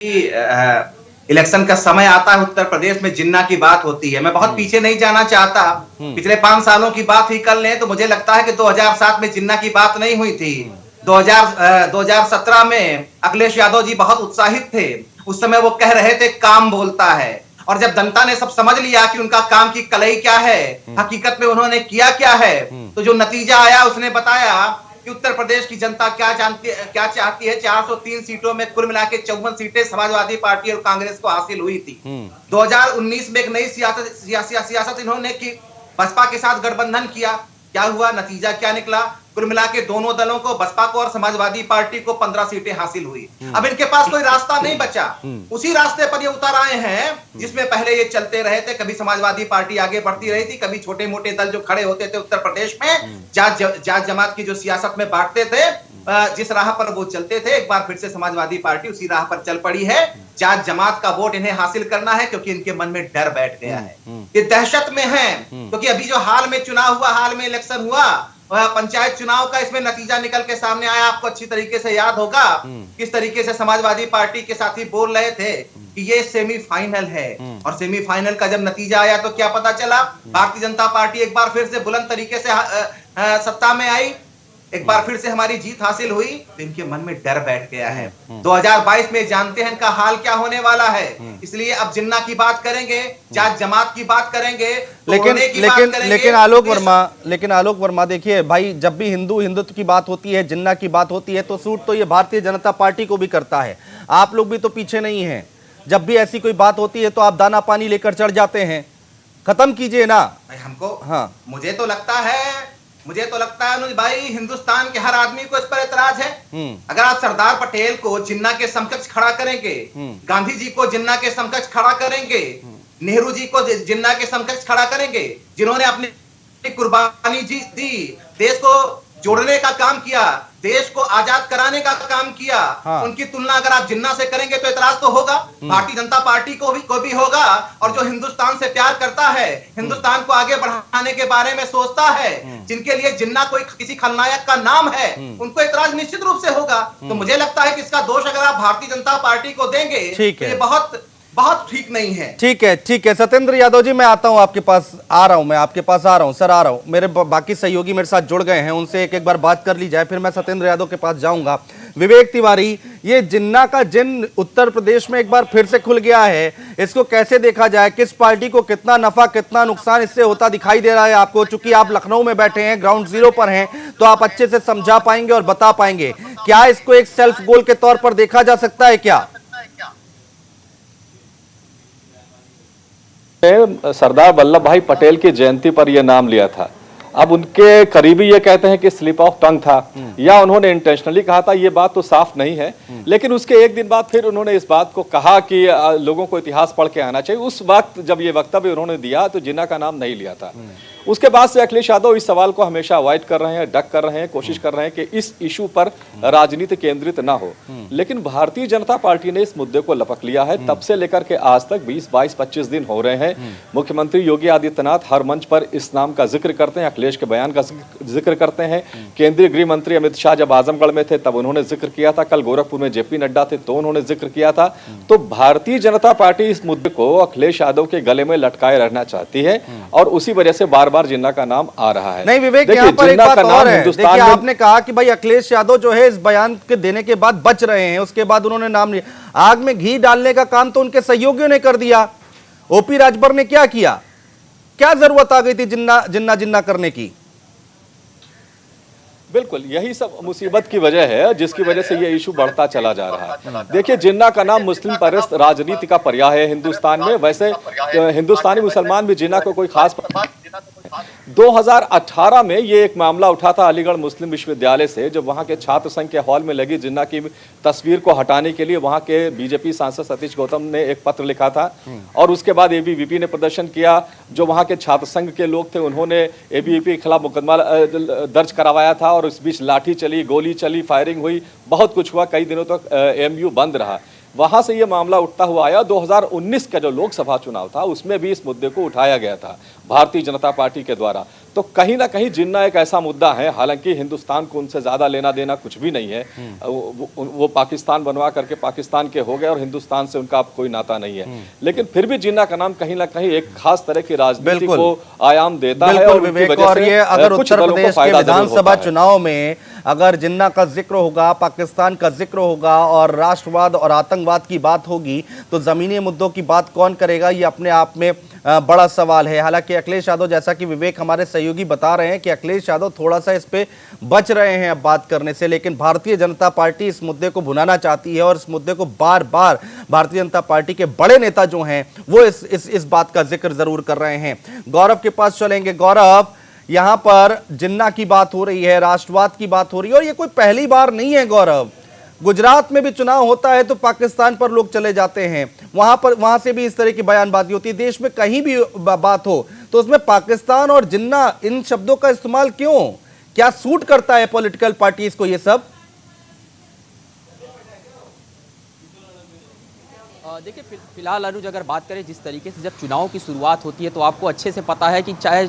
Election का समय आता है उत्तर प्रदेश में जिन्ना की बात होती है। मैं बहुत पीछे नहीं जाना चाहता, पिछले 5 सालों की बात ही कर लें तो मुझे लगता है कि 2007 में जिन्ना की बात नहीं हुई थी। 2017 में अखिलेश यादव जी बहुत उत्साहित थे। उस समय वो कह रहे थे काम बोलता है, और जब जनता ने सब समझ लिया कि उनका काम की कलई क्या है, हकीकत में उन्होंने किया क्या है, तो जो नतीजा आया उसने बताया कि उत्तर प्रदेश की जनता क्या चाहती है। 403 सीटों में कुल मिला के 54 सीटें समाजवादी पार्टी और कांग्रेस को हासिल हुई थी। 2019 में एक नई सियासत इन्होंने की, बसपा के साथ गठबंधन किया। क्या हुआ, नतीजा क्या निकला? कुल मिला के दोनों दलों को, बसपा को और समाजवादी पार्टी को 15 सीटें हासिल हुई। अब इनके पास कोई रास्ता नहीं बचा, उसी रास्ते पर ये उतर आए हैं जिसमें पहले ये चलते रहे थे। कभी समाजवादी पार्टी आगे बढ़ती रही थी, कभी छोटे मोटे दल जो खड़े होते थे उत्तर प्रदेश में जात जमात की जो सियासत में बांटते थे, जिस राह पर वो चलते थे, एक बार फिर से समाजवादी पार्टी उसी राह पर चल पड़ी है। जात जमात का वोट इन्हें हासिल करना है क्योंकि इनके मन में डर बैठ गया है, ये दहशत में है। क्योंकि अभी जो हाल में चुनाव हुआ, हाल में इलेक्शन हुआ, पंचायत चुनाव का, इसमें नतीजा निकल के सामने आया। आपको अच्छी तरीके से याद होगा किस तरीके से समाजवादी पार्टी के साथी बोल रहे थे कि ये सेमीफाइनल है, और सेमीफाइनल का जब नतीजा आया तो क्या पता चला, भारतीय जनता पार्टी एक बार फिर से बुलंद तरीके से सत्ता में आई, एक बार फिर से हमारी जीत हासिल हुई। तो इनके मन में डर बैठ गया है। 2022 में जानते हैं इनका हाल क्या होने वाला है, इसलिए अब जिन्ना की बात करेंगे, जात जमात की बात करेंगे, लेकिन आलोक वर्मा देखिए भाई, जब भी हिंदुत्व की बात होती है, जिन्ना की बात होती है, तो सूट तो ये भारतीय जनता पार्टी को भी करता है। आप लोग भी तो पीछे नहीं हैं। जब भी ऐसी कोई बात होती है तो आप दाना पानी लेकर चढ़ जाते हैं। खत्म कीजिए ना हमको। हाँ, मुझे तो लगता है अनुज भाई, हिंदुस्तान के हर आदमी को इस पर एतराज है। अगर आप सरदार पटेल को जिन्ना के समकक्ष खड़ा करेंगे, गांधी जी को जिन्ना के समकक्ष खड़ा करेंगे, नेहरू जी को जिन्ना के समकक्ष खड़ा करेंगे, जिन्होंने अपनी कुर्बानी दी, देश को जोड़ने का काम किया, देश को आजाद कराने का काम किया, उनकी तुलना अगर आप जिन्ना से करेंगे तो एतराज तो होगा, भारतीय जनता पार्टी को भी होगा। और जो हिंदुस्तान से प्यार करता है, हिंदुस्तान को आगे बढ़ाने के बारे में सोचता है, जिनके लिए जिन्ना कोई किसी खलनायक का नाम है, उनको एतराज निश्चित रूप से होगा। तो मुझे लगता है कि इसका दोष अगर आप भारतीय जनता पार्टी को देंगे तो ये बहुत ठीक नहीं है। ठीक है सत्येंद्र यादव जी, मैं आता हूं आपके पास, आ रहा हूं सर, आ रहा हूं। मेरे बाकी सहयोगी मेरे साथ जुड़ गए हैं, उनसे एक बार बात कर ली जाए, फिर मैं सत्येंद्र यादव के पास जाऊंगा। विवेक तिवारी, ये जिन्ना का जिन्न उत्तर प्रदेश में एक बार फिर से खुल गया है, इसको कैसे देखा जाए? किस पार्टी को कितना नफा कितना नुकसान इससे होता दिखाई दे रहा है आपको? चूंकि आप लखनऊ में बैठे हैं, ग्राउंड जीरो पर हैं, तो आप अच्छे से समझा पाएंगे और बता पाएंगे। क्या इसको एक सेल्फ गोल के तौर पर देखा जा सकता है क्या? सरदार वल्लभ भाई पटेल की जयंती पर यह नाम लिया था। अब उनके करीबी ये कहते हैं कि स्लिप ऑफ टंग था या उन्होंने इंटेंशनली कहा था, ये बात तो साफ नहीं है। लेकिन उसके एक दिन बाद फिर उन्होंने इस बात को कहा कि लोगों को इतिहास पढ़ के आना चाहिए। उस वक्त जब ये वक्तव्य उन्होंने दिया तो जिन्ना का नाम नहीं लिया था। उसके बाद से अखिलेश यादव इस सवाल को हमेशा अवॉइड कर रहे हैं, डक कर रहे हैं, कोशिश कर रहे हैं कि इस इशू पर राजनीति केंद्रित ना हो। लेकिन भारतीय जनता पार्टी ने इस मुद्दे को लपक लिया है। तब से लेकर के आज तक 20, 22, 25 दिन हो रहे हैं। मुख्यमंत्री योगी आदित्यनाथ हर मंच पर इस नाम का जिक्र करते हैं, अखिलेश के बयान का जिक्र करते हैं। केंद्रीय गृह मंत्री अमित शाह जब आजमगढ़ में थे तब उन्होंने जिक्र किया था, कल गोरखपुर में जेपी नड्डा थे तो उन्होंने जिक्र किया था। तो भारतीय जनता पार्टी इस मुद्दे को अखिलेश यादव के गले में लटकाए रहना चाहती है और उसी वजह से बार बार जिन्ना का नाम आ रहा है। नहीं विवेक, यहाँ पर एक बात और है। देखिए, आपने कहा कि भाई अखिलेश यादव जो है इस बयान के देने के बाद बच रहे हैं, उसके बाद उन्होंने नाम लिया। आग में घी डालने का काम तो उनके सहयोगियों ने कर दिया। ओपी राजभर ने क्या किया? क्या जरूरत आ गई थी जिन्ना करने की? बिल्कुल यही सब मुसीबत की वजह है जिसकी वजह से ये इशू बढ़ता चला जा रहा है। देखिए, जिन्ना का नाम मुस्लिम परस्त राजनीति का पर्याय है हिंदुस्तान में। वैसे हिंदुस्तानी मुसलमान भी जिन्ना को कोई खास 2018 में ये एक मामला उठा था अलीगढ़ मुस्लिम विश्वविद्यालय से, जब वहां के छात्र संघ के हॉल में लगी जिन्ना की तस्वीर को हटाने के लिए वहां के बीजेपी सांसद सतीश गौतम ने एक पत्र लिखा था और उसके बाद एबीवीपी ने प्रदर्शन किया। जो वहां के छात्र संघ के लोग थे उन्होंने एबीवीपी के खिलाफ मुकदमा दर्ज करवाया था और उस बीच लाठी चली, गोली चली, फायरिंग हुई, बहुत कुछ हुआ। कई दिनों तक एमयू बंद रहा। वहां से ये मामला उठता हुआ आया। 2019 का जो लोकसभा चुनाव था उसमें भी इस मुद्दे को उठाया गया था भारतीय जनता पार्टी के द्वारा। तो कहीं ना कहीं जिन्ना एक ऐसा मुद्दा है, हालांकि हिंदुस्तान को उनसे ज्यादा लेना देना कुछ भी नहीं है। वो पाकिस्तान बनवा करके पाकिस्तान के हो गए और हिंदुस्तान से उनका कोई नाता नहीं है, लेकिन फिर भी जिन्ना का नाम कहीं ना कहीं एक खास तरह की राजनीति को आयाम देता है। और विवेक, और ये अगर उत्तर प्रदेश के विधानसभा चुनाव में अगर जिन्ना का जिक्र होगा, पाकिस्तान का जिक्र होगा और राष्ट्रवाद और आतंकवाद की बात होगी, तो जमीनी मुद्दों की बात कौन करेगा, ये अपने आप में बड़ा सवाल है। हालांकि अखिलेश यादव, जैसा कि विवेक हमारे सहयोगी बता रहे हैं कि अखिलेश यादव थोड़ा सा इस पे बच रहे हैं अब बात करने से, लेकिन भारतीय जनता पार्टी इस मुद्दे को भुनाना चाहती है और इस मुद्दे को बार बार भारतीय जनता पार्टी के बड़े नेता जो हैं वो इस बात का जिक्र जरूर कर रहे हैं। गौरव के पास चलेंगे। गौरव, यहां पर जिन्ना की बात हो रही है, राष्ट्रवाद की बात हो रही है, और ये कोई पहली बार नहीं है गौरव। गुजरात में भी चुनाव होता है तो पाकिस्तान पर लोग चले जाते हैं, वहां से भी इस तरह की बयानबाजी होती है। देश में कहीं भी बात हो तो उसमें पाकिस्तान और जिन्ना, इन शब्दों का इस्तेमाल क्यों? क्या सूट करता है पॉलिटिकल पार्टीज को ये सब? देखिए, फिलहाल अनुज अगर बात करें जिस तरीके से जब चुनाव की शुरुआत होती है तो आपको अच्छे से पता है कि चाहे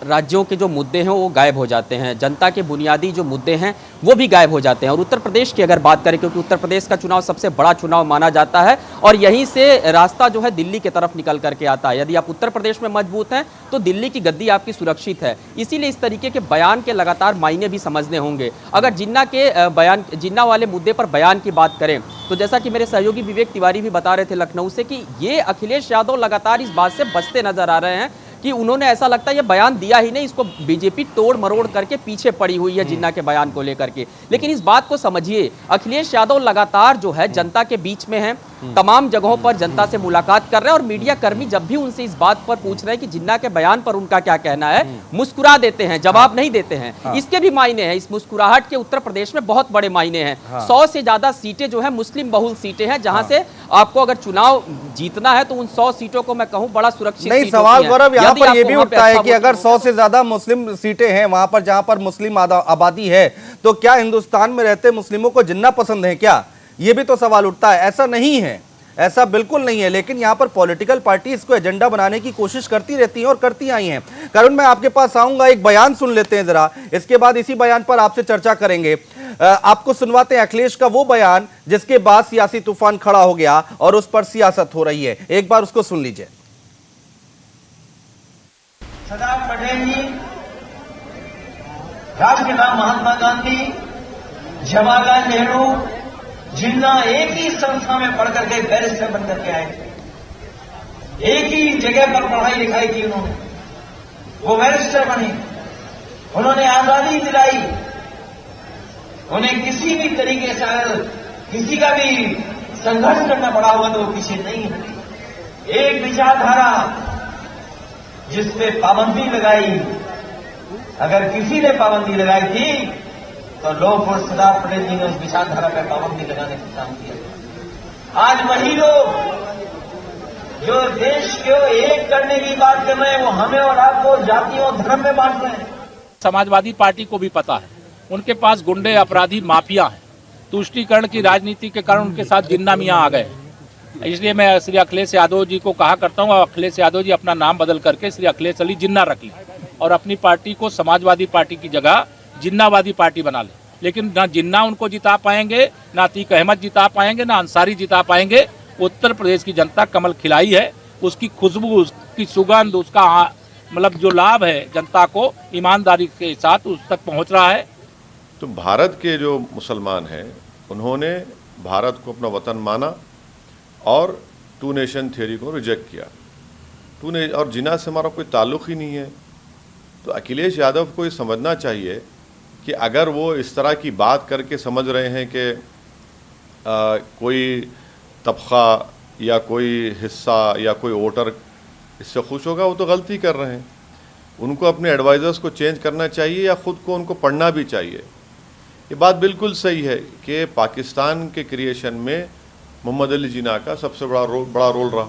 राज्यों के जो मुद्दे हैं वो गायब हो जाते हैं, जनता के बुनियादी जो मुद्दे हैं वो भी गायब हो जाते हैं। और उत्तर प्रदेश की अगर बात करें, क्योंकि उत्तर प्रदेश का चुनाव सबसे बड़ा चुनाव माना जाता है और यहीं से रास्ता जो है दिल्ली की तरफ निकल करके आता है। यदि आप उत्तर प्रदेश में मजबूत हैं तो दिल्ली की गद्दी आपकी सुरक्षित है। इसीलिए इस तरीके के बयान के लगातार मायने भी समझने होंगे। अगर जिन्ना वाले मुद्दे पर बयान की बात करें तो जैसा कि मेरे सहयोगी विवेक तिवारी भी बता रहे थे लखनऊ से कि ये अखिलेश यादव लगातार इस बात से बचते नजर आ रहे हैं कि उन्होंने, ऐसा लगता है ये बयान दिया ही नहीं, इसको बीजेपी तोड़ मरोड़ करके पीछे पड़ी हुई है जिन्ना के बयान को लेकर के। लेकिन इस बात को समझिए, अखिलेश यादव लगातार जो है जनता के बीच में है, तमाम जगहों पर जनता से मुलाकात कर रहे हैं और मीडिया कर्मी जब भी उनसे इस बात पर पूछ रहे हैं कि जिन्ना के बयान पर उनका क्या कहना है, मुस्कुरा देते हैं, जवाब नहीं देते हैं। इसके भी मायने हैं, इस मुस्कुराहट के उत्तर प्रदेश में बहुत बड़े मायने हैं। 100 से ज्यादा सीटें जो है मुस्लिम बहुल सीटें हैं, जहां से आपको अगर चुनाव जीतना है तो उन 100 सीटों को मैं कहूं बड़ा सुरक्षित नहीं। सवाल गौरव यहाँ पर यह भी उठता है कि अगर 100 से ज्यादा मुस्लिम सीटें हैं वहां पर, जहां पर मुस्लिम आबादी है, तो क्या हिंदुस्तान में रहते मुस्लिमों को जिन्ना पसंद है क्या? ये भी तो सवाल उठता है। ऐसा नहीं है, ऐसा बिल्कुल नहीं है, लेकिन यहां पर पॉलिटिकल पार्टी इसको एजेंडा बनाने की कोशिश करती रहती हैं और करती आई हैं। करुण, मैं आपके पास आऊंगा, एक बयान सुन लेते हैं जरा, इसके बाद इसी बयान पर आपसे चर्चा करेंगे। आपको सुनवाते हैं अखिलेश का वो बयान जिसके बाद सियासी तूफान खड़ा हो गया और उस पर सियासत हो रही है। एक बार उसको सुन लीजिए। सरदार पटेल जी, राष्ट्रपिता महात्मा गांधी, जवाहरलाल नेहरू, जिन्ना एक ही संस्था में पढ़ करके बैरिस्टर बन करके आए थे। एक ही जगह पर पढ़ाई लिखाई की उन्होंने, वो बैरिस्टर बने, उन्होंने आजादी दिलाई। उन्हें किसी भी तरीके से किसी का भी संघर्ष करना पड़ा हुआ तो वो पीछे नहीं हटे। एक विचारधारा जिस पे पाबंदी लगाई, अगर किसी ने पाबंदी लगाई थी तो लोग और सरदार पटेल जी ने उस विचारधारा पर पाबंदी लगाने का काम किया। आज वही लोग जो देश को एक करने की बात कर रहे हैं, वो हमें और आपको जातियों धर्म में बांट रहे हैं। समाजवादी पार्टी को भी पता है, उनके पास गुंडे, अपराधी, माफिया हैं। तुष्टीकरण की राजनीति के कारण उनके साथ जिन्ना मियां आ गए। इसलिए मैं श्री अखिलेश यादव जी को कहा करता हूँ, अखिलेश यादव जी अपना नाम बदल करके श्री अखिलेश अली जिन्ना रख लें और अपनी पार्टी को समाजवादी पार्टी की जगह जिन्नावादी पार्टी बना ले। लेकिन ना जिन्ना उनको जिता पाएंगे, ना अतीक अहमद जिता पाएंगे, ना अंसारी जिता पाएंगे। उत्तर प्रदेश की जनता कमल खिलाई है, उसकी खुशबू, उसकी सुगंध, उसका मतलब जो लाभ है जनता को ईमानदारी के साथ उस तक पहुंच रहा है। तो भारत के जो मुसलमान हैं उन्होंने भारत को अपना वतन माना और टू नेशन थ्योरी को रिजेक्ट किया। और जिन्ना से हमारा कोई ताल्लुक़ ही नहीं है। तो अखिलेश यादव को ये समझना चाहिए कि अगर वो इस तरह की बात करके समझ रहे हैं कि कोई तबका या कोई हिस्सा या कोई वोटर इससे खुश होगा, वो तो गलती कर रहे हैं। उनको अपने एडवाइज़र्स को चेंज करना चाहिए या ख़ुद को उनको पढ़ना भी चाहिए। ये बात बिल्कुल सही है कि पाकिस्तान के क्रिएशन में मोहम्मद अली जिन्ना का सबसे बड़ा रोल रहा।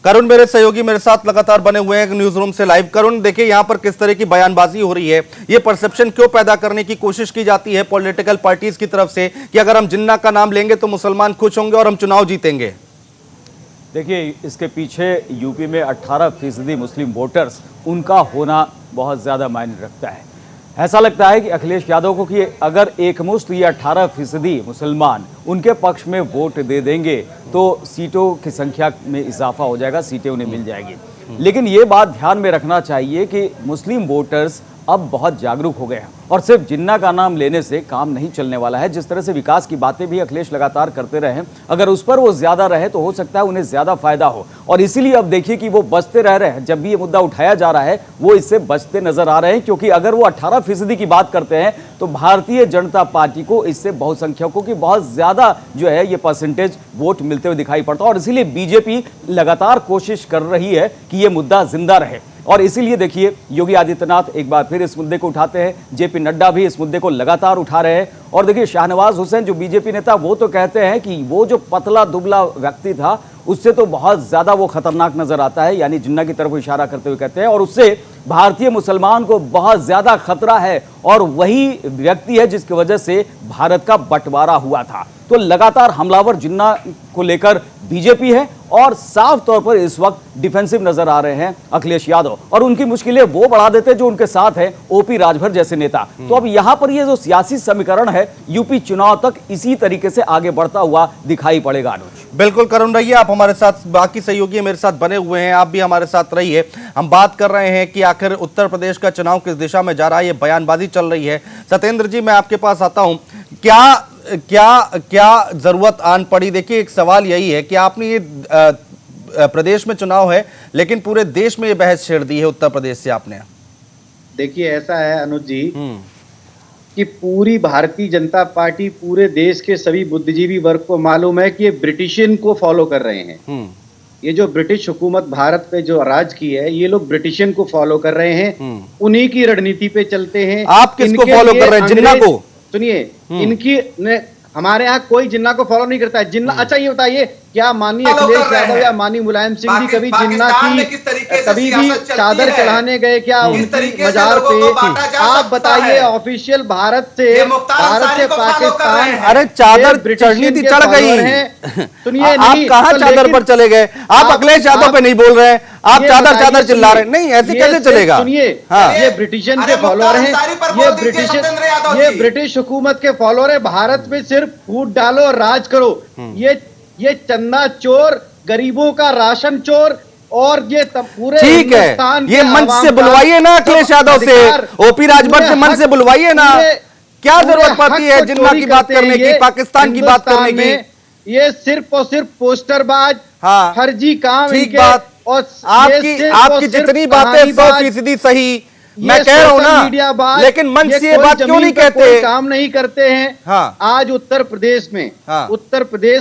करुण मेरे सहयोगी मेरे साथ लगातार बने हुए हैं न्यूज रूम से लाइव। करुण, देखिए यहां पर किस तरह की बयानबाजी हो रही है, ये परसेप्शन क्यों पैदा करने की कोशिश की जाती है पॉलिटिकल पार्टीज की तरफ से कि अगर हम जिन्ना का नाम लेंगे तो मुसलमान खुश होंगे और हम चुनाव जीतेंगे। देखिए, इसके पीछे यूपी में 18% मुस्लिम वोटर्स, उनका होना बहुत ज़्यादा मायने रखता है। ऐसा लगता है कि अखिलेश यादव को कि अगर एकमुश्त ये 18% मुसलमान उनके पक्ष में वोट दे देंगे तो सीटों की संख्या में इजाफा हो जाएगा, सीटें उन्हें मिल जाएगी। लेकिन ये बात ध्यान में रखना चाहिए कि मुस्लिम वोटर्स अब बहुत जागरूक हो गए हैं और सिर्फ जिन्ना का नाम लेने से काम नहीं चलने वाला है। जिस तरह से विकास की बातें भी अखिलेश लगातार करते रहे, अगर उस पर वो ज्यादा रहे तो हो सकता है उन्हें ज्यादा फायदा हो, और इसीलिए अब देखिए कि वो बचते रह रहे हैं। जब भी ये मुद्दा उठाया जा रहा है वो इससे बचते नजर आ रहे हैं, क्योंकि अगर वो 18% की बात करते हैं तो भारतीय जनता पार्टी को इससे बहुसंख्यकों की बहुत ज्यादा जो है ये परसेंटेज वोट मिलते हुए दिखाई पड़ता है, और इसीलिए बीजेपी लगातार कोशिश कर रही है कि ये मुद्दा जिंदा रहे। और इसीलिए देखिए योगी आदित्यनाथ एक बार फिर इस मुद्दे को उठाते हैं, जेपी नड्डा भी इस मुद्दे को लगातार उठा रहे हैं। और देखिए शाहनवाज हुसैन जो बीजेपी नेता, वो तो कहते हैं कि वो जो पतला दुबला व्यक्ति था उससे तो बहुत ज्यादा वो खतरनाक नजर आता है, यानी जिन्ना की तरफ इशारा करते हुए कहते हैं, और उससे भारतीय मुसलमान को बहुत ज्यादा खतरा है, और वही व्यक्ति है जिसकी वजह से भारत का बंटवारा हुआ था। तो लगातार हमलावर जिन्ना को लेकर बीजेपी है, और साफ तौर पर इस वक्त डिफेंसिव नजर आ रहे हैं अखिलेश यादव, और उनकी मुश्किलें वो बढ़ा देते जो उनके साथ हैं ओपी राजभर जैसे नेता। तो अब यहां पर ये जो सियासी समीकरण है यूपी चुनाव तक इसी तरीके से आगे बढ़ता हुआ दिखाई पड़ेगा। अनुज, बिल्कुल करुण रहिए, आप हमारे साथ, बाकी सहयोगी मेरे साथ बने हुए हैं, आप भी हमारे साथ रहिए। हम बात कर रहे हैं कि आखिर उत्तर प्रदेश का चुनाव किस दिशा में जा रहा है, ये बयानबाजी चल रही है। सत्येंद्र जी, मैं आपके पास आता हूं, क्या जरूरत आन पड़ी? देखिए एक सवाल यही है कि आपने ये प्रदेश में चुनाव है लेकिन पूरे देश में ये बहस छेड़ दी है उत्तर प्रदेश से आपने। देखिए ऐसा है अनुज जी कि पूरी भारतीय जनता पार्टी, पूरे देश के सभी बुद्धिजीवी वर्ग को मालूम है कि ये ब्रिटिशियन को फॉलो कर रहे हैं। ये जो ब्रिटिश हुकूमत भारत पे जो राज की है, ये लोग ब्रिटिशियन को फॉलो कर रहे हैं, उन्हीं की रणनीति पे चलते हैं। आप किसको फॉलो कर रहे हैं? जिन्ना को? सुनिए, इनकी हमारे यहाँ कोई जिन्ना को फॉलो नहीं करता है। जिन्ना, अच्छा ये बताइए क्या माननीय अखिलेश यादव या माननीय मुलायम सिंह जी कभी जिन्ना की कभी भी चादर चढ़ाने गए क्या उनकी मजार पे? आप बताइए, ऑफिशियल भारत से पाकिस्तान, अरे चादर चढ़नी थी, चढ़ गई। सुनिए, आप कहाँ चादर पर चले गए? आप अखिलेश यादव पे नहीं बोल रहे हैं, आप चादर चिल्ला रहे हैं। नहीं, ऐसे कैसे चलेगा? सुनिए, ये ब्रिटिशियन के फॉलोअर हैं, ये ब्रिटिश हुकूमत के फॉलोअर है। भारत में सिर्फ फूट डालो और राज करो। ये चंदा चोर, गरीबों का राशन चोर, और ये पूरे ठीक है, ये मंच से बुलवाइए ना अखिलेश यादव से, ओपी राजभर से मंच से बुलवाइए ना। क्या जरूरत पड़ती है जिन्ना की बात करने की, पाकिस्तान की बात करने की? ये सिर्फ और सिर्फ पोस्टरबाज, फर्जी काम। ठीक बात, और आपकी जितनी बातें 100% सही, मैं कह रहा हूं ना, लेकिन मंच से ये बात क्यों नहीं कहते? काम नहीं करते हैं। आज उत्तर प्रदेश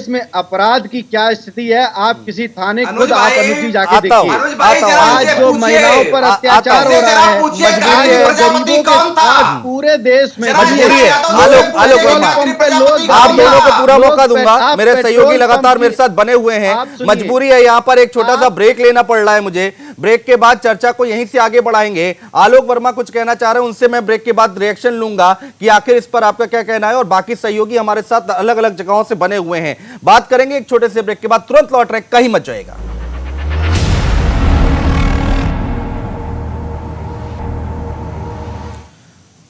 में अपराध की क्या स्थिति है, आप किसी थाने खुद आप अनुज जी जाके देखिए। आज जो महिलाओं पर अत्याचार हो रहा है, गरीबों के, आज पूरे देश में मजबूरी है। आप दोनों को पूरा मौका दूंगा, मेरे सहयोगी लगातार मेरे साथ बने हुए हैं। मजबूरी है, यहाँ पर एक छोटा सा ब्रेक लेना पड़ रहा है मुझे। ब्रेक के बाद चर्चा को यहीं से आगे बढ़ाएंगे। आलोक वर्मा कुछ कहना चाह रहे हैं, उनसे मैं ब्रेक के बाद रिएक्शन लूंगा कि आखिर इस पर आपका क्या कहना है, और बाकी सहयोगी हमारे साथ अलग अलग जगहों से बने हुए हैं। बात करेंगे एक छोटे से ब्रेक के बाद, तुरंत लौट रहे, कहीं मत जाएगा।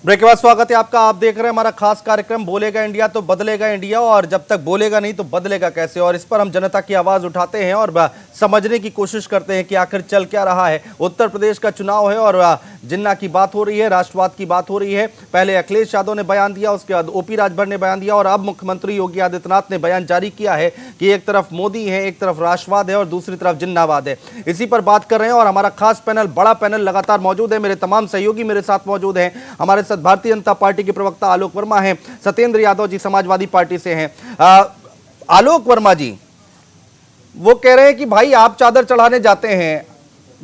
ब्रेक के बाद स्वागत है आपका। आप देख रहे हैं हमारा खास कार्यक्रम बोलेगा इंडिया तो बदलेगा इंडिया, और जब तक बोलेगा नहीं तो बदलेगा कैसे, और इस पर हम जनता की आवाज उठाते हैं और समझने की कोशिश करते हैं कि आखिर चल क्या रहा है। उत्तर प्रदेश का चुनाव है और जिन्ना की बात हो रही है, राष्ट्रवाद की बात हो रही है। पहले अखिलेश यादव ने बयान दिया, उसके बाद ओपी राजभर ने बयान दिया, और अब मुख्यमंत्री योगी आदित्यनाथ ने बयान जारी किया है कि एक तरफ मोदी है, एक तरफ राष्ट्रवाद है और दूसरी तरफ जिन्नावाद है। इसी पर बात कर रहे हैं और हमारा खास पैनल, बड़ा पैनल लगातार मौजूद है। मेरे तमाम सहयोगी मेरे साथ मौजूद हैं। हमारे साथ भारतीय जनता पार्टी के प्रवक्ता आलोक वर्मा हैं, सत्येंद्र यादव जी समाजवादी पार्टी से हैं। आलोक वर्मा जी, वो कह रहे हैं कि भाई आप चादर चढ़ाने जाते हैं,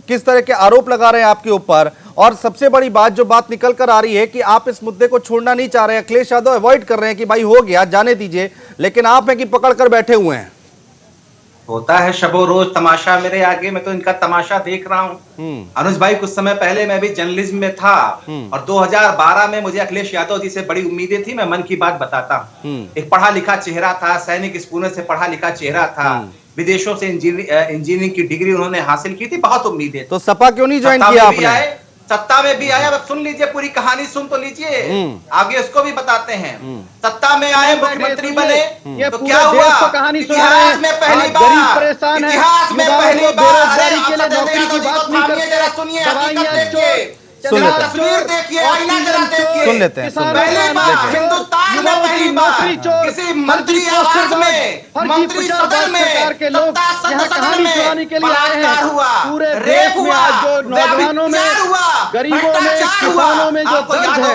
किस तरह के आरोप लगा रहे हैं आपके ऊपर, और सबसे बड़ी बात जो बात निकल कर आ रही है कि आप इस मुद्दे को छोड़ना नहीं चाह रहे हैं। अखिलेश यादव अवॉइड कर रहे हैं कि भाई हो गया जाने दीजिए, लेकिन आप हैं कि पकड़ कर बैठे हुए हैं। होता है शबो रोज तमाशा मेरे आगे, मैं तो इनका तमाशा देख रहा हूँ। अनुज भाई, कुछ समय पहले मैं भी जर्नलिज्म में था और 2012 में मुझे अखिलेश यादव जी से बड़ी उम्मीदें थी। मैं मन की बात बताता हूँ। एक पढ़ा लिखा चेहरा था, सैनिक स्कूलों से पढ़ा लिखा चेहरा था, विदेशों से इंजीनियरिंग की डिग्री उन्होंने हासिल की थी, बहुत उम्मीदें। तो सपा क्यों नहीं ज्वाइन किया आपने? सत्ता में भी आए, अब सुन लीजिए, पूरी कहानी सुन तो लीजिए, आगे इसको भी बताते हैं। सत्ता में आए, मुख्यमंत्री बने, तो क्या हुआ? इतिहास में पहली बार, इतिहास में पहली बार, सुनिए, तस्वीर देखिए, आईना जरा देखिए, सुन लेते हैं, पहली बार हिंदुस्तान में पहली बार किसी मंत्री आवास में, मंत्री सदन में, सदन में बलात्कार हुआ, रेप हुआ, नौजवानों में, गरीबों में, किसानों में जो दर्द है,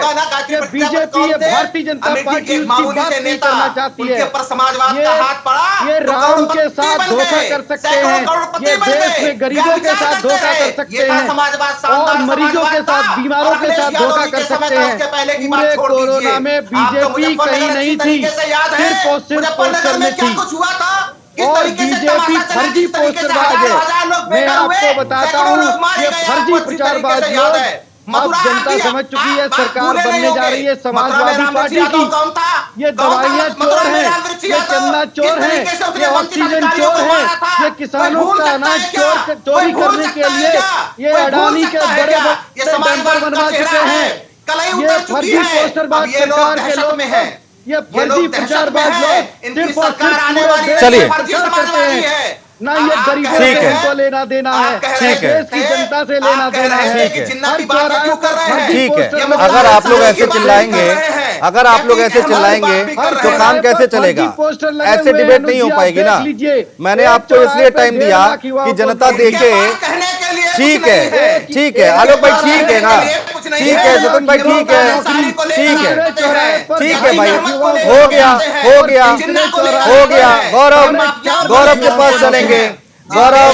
बीजेपी भारतीय जनता पार्टी उसकी बात नहीं करना चाहती है। पर समाजवाद का हाथ पड़ा, ये राम के साथ धोखा कर सकते हैं, ये देश में गरीबों के साथ धोखा कर सकते हैं और मरीजों के साथ, बीमारों के साथ धोखा कर सकते हैं। पूरे कोरोना में बीजेपी कहीं नहीं थी, सिर्फ और सिर्फ पोस्टर में थी और बीजेपी फर्जी पोस्टरबाज है। मैं आपको बताता हूँ, ये फर्जी प्रचारबाज लोग अब जनता समझ चुकी है, सरकार बनने जा रही है समाजवादी पार्टी की। ये दवाइयाँ चोर हैं, ये चंदा चोर हैं, ये ऑक्सीजन चोर है, ये किसानों का अनाज चोरी करने के लिए ये अडानी के बड़े टेंडर बनवा चुके हैं। ये फर्जी पोस्टरबाज सरकार के लोग हैं, ये फर्जी प्रचारबाज लोग सिर्फ और सिर्फ चलिए करते हैं, ना ये गरीबों से उनको लेना देना है, ठीक है, देश की जनता से लेना देना है। ठीक है, अगर आप लोग ऐसे चिल्लाएंगे, अगर आप लोग ऐसे चिल्लाएंगे तो काम कैसे चलेगा? ऐसे डिबेट नहीं हो पाएगी ना। मैंने आपको इसलिए टाइम दिया कि जनता देखे। ठीक है, ठीक है आलोक भाई, ठीक है ना, ठीक है सतन भाई, ठीक है, ठीक है, ठीक है भाई, हो गया, हो गया, हो गया। गौरव के पास चलेंगे। गौरव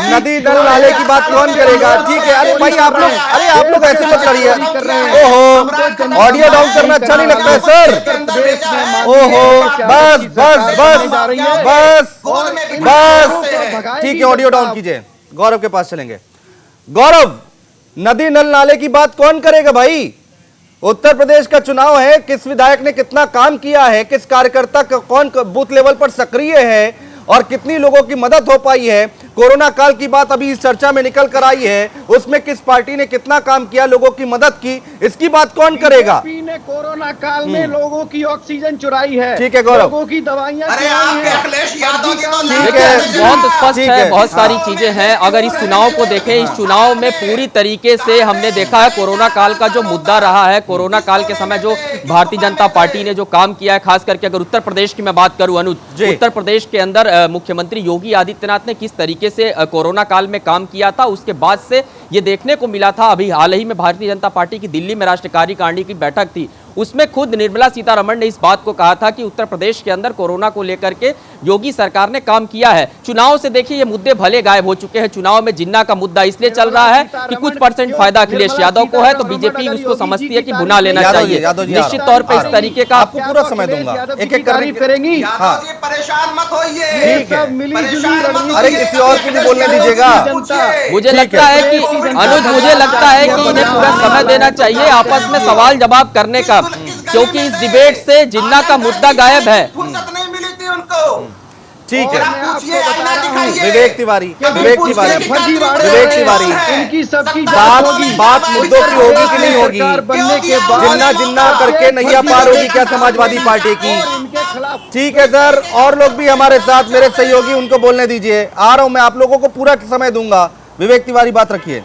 नदी नल नाले की बात कौन करेगा? ठीक है, अरे भाई आप लोग ऐसे मत लड़िए। ओहो, ऑडियो डाउन करना अच्छा नहीं लगता है सर। ओहो, बस बस बस बस बस, ठीक है, ऑडियो डाउन कीजिए। गौरव के पास चलेंगे। गौरव, नदी नल नाले की बात कौन करेगा भाई? उत्तर प्रदेश का चुनाव है, किस विधायक ने कितना काम किया है, किस कार्यकर्ता कौन बूथ लेवल पर सक्रिय है और कितनी लोगों की मदद हो पाई है। कोरोना काल की बात अभी इस चर्चा में निकल कर आई है, उसमें किस पार्टी ने कितना काम किया, लोगों की मदद की, इसकी बात कौन करेगा? बीजेपी ने कोरोना काल में लोगों की ऑक्सीजन चुराई है, ठीक है गौरव, लोगों की दवाइयां ठीक है, बहुत स्पष्ट है, बहुत सारी चीजें हैं। अगर इस चुनाव को देखें, इस चुनाव में पूरी तरीके से हमने देखा है कोरोना काल का जो मुद्दा रहा है, कोरोना काल के समय जो भारतीय जनता पार्टी ने जो काम किया है, खास करके अगर उत्तर प्रदेश की मैं बात करूं अनुज, उत्तर प्रदेश के अंदर मुख्यमंत्री योगी आदित्यनाथ ने किस तरीके से कोरोना काल में काम किया था, उसके बाद से ये देखने को मिला था। अभी हाल ही में भारतीय जनता पार्टी की दिल्ली में राष्ट्रीय कार्यकारिणी की बैठक थी, उसमें खुद निर्मला सीतारमण ने इस बात को कहा था कि उत्तर प्रदेश के अंदर कोरोना को लेकर के योगी सरकार ने काम किया है। चुनाव से देखिए ये मुद्दे भले गायब हो चुके हैं। चुनाव में जिन्ना का मुद्दा इसलिए चल रहा है कि कुछ परसेंट फायदा अखिलेश यादव को है, तो बीजेपी उसको समझती है कि भुना लेना चाहिए। निश्चित तौर पर इस तरीके का आपको पूरा समय दूंगा, एक एक करेंगी। हाँ, परेशान मत होइए, ठीक है, अरे किसी और को भी बोलने दीजिएगा। मुझे लगता है कि अनुज, मुझे लगता है कि इन्हें पूरा समय देना चाहिए आपस में सवाल जवाब करने का, क्योंकि इस डिबेट से जिन्ना का मुद्दा गायब है। फुर्सत नहीं मिली थी उनको। ठीक है, विवेक तिवारी, विवेक तिवारी, इनकी सबकी बात मुद्दों की होगी कि नहीं होगी? जिन्ना जिन्ना करके नैया पार होगी क्या समाजवादी पार्टी की? ठीक है सर, और लोग भी हमारे साथ, मेरे सहयोगी, उनको बोलने दीजिए। आ रहा हूं, मैं आप लोगों को पूरा समय दूंगा। विवेक तिवारी बात रखिए।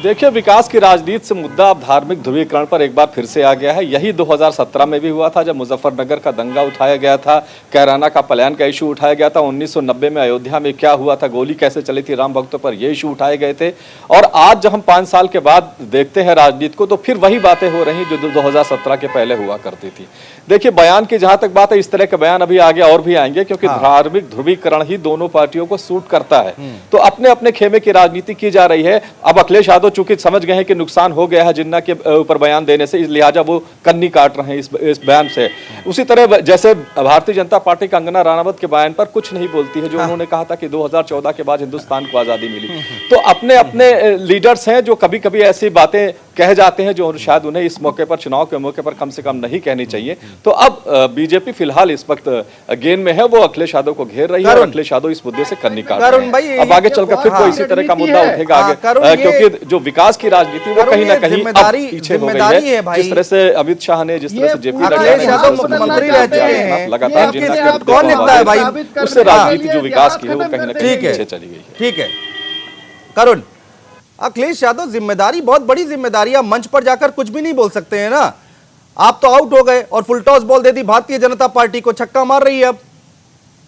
देखिए, विकास की राजनीति से मुद्दा अब धार्मिक ध्रुवीकरण पर एक बार फिर से आ गया है। यही 2017 में भी हुआ था, जब मुजफ्फरनगर का दंगा उठाया गया था, कैराना का पलायन का इशू उठाया गया था, 1990 में अयोध्या में क्या हुआ था, गोली कैसे चली थी राम भक्तों पर, ये इशू उठाए गए थे। और आज जब हम 5 साल के बाद देखते हैं राजनीति को, तो फिर वही बातें हो रही जो 2017 के पहले हुआ करती थी। देखिए, बयान की जहां तक बात है, इस तरह के बयान अभी आगे और भी आएंगे, क्योंकि धार्मिक ध्रुवीकरण ही दोनों पार्टियों को सूट करता है। तो अपने अपने खेमे की राजनीति की जा रही है। अब अखिलेश यादव चूंकि समझ गए हैं कि नुकसान हो गया है जिन्ना के ऊपर बयान देने से, इस लिहाजा वो कन्नी काट रहे हैं इस बयान से। उसी तरह जैसे भारतीय जनता पार्टी कंगना रनावत के बयान पर कुछ नहीं बोलती है, जो उन्होंने कहा था कि 2014 के बाद हिंदुस्तान को आजादी मिली। तो अपने अपने लीडर्स हैं जो कभी कभी ऐसी बातें कह जाते हैं जो शायद उन्हें इस मौके पर, चुनाव के मौके पर कम से कम नहीं कहनी चाहिए। तो अब बीजेपी फिलहाल इस वक्त गेम में है, वो अखिलेश यादव को घेर रही है और अखिलेश यादव इस मुद्दे से कन्नी काट रहे हैं। अब आगे चलकर फिर कोई इसी तरह का मुद्दा उठेगा आगे, क्योंकि जो विकास की राजनीति वो कहीं ना कहीं अब पीछे हो गई है। जिस तरह से अमित शाह ने, जिस तरह से जेपी नड्डा मुख्यमंत्री रह चुके हैं, लगातार कौन लिखता है भाई, उससे राजनीति जो विकास की है वो कहीं ना कहीं पीछे चली गई है। ठीक है करुण, अखिलेश यादव जिम्मेदारी, बहुत बड़ी जिम्मेदारी, आप मंच पर जाकर कुछ भी नहीं बोल सकते हैं ना। आप तो आउट हो गए और फुल टॉस बॉल दे दी भारतीय जनता पार्टी को, छक्का मार रही है अब।